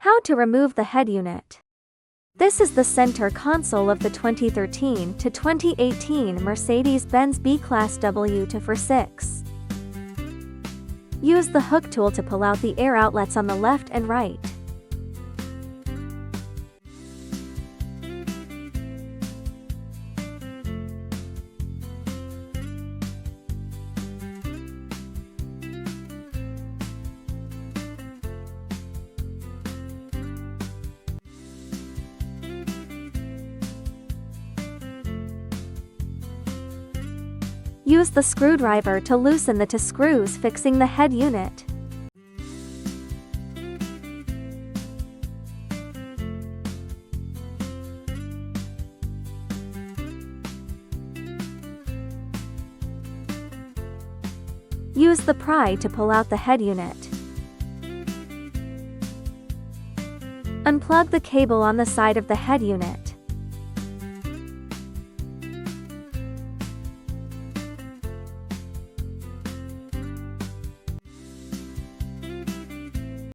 How to remove the head unit. This is the center console of the 2013 to 2018 Mercedes-Benz B-class W246. Use the hook tool to pull out the air outlets on the left and right. Use the screwdriver to loosen the two screws fixing the head unit. Use the pry to pull out the head unit. Unplug the cable on the side of the head unit.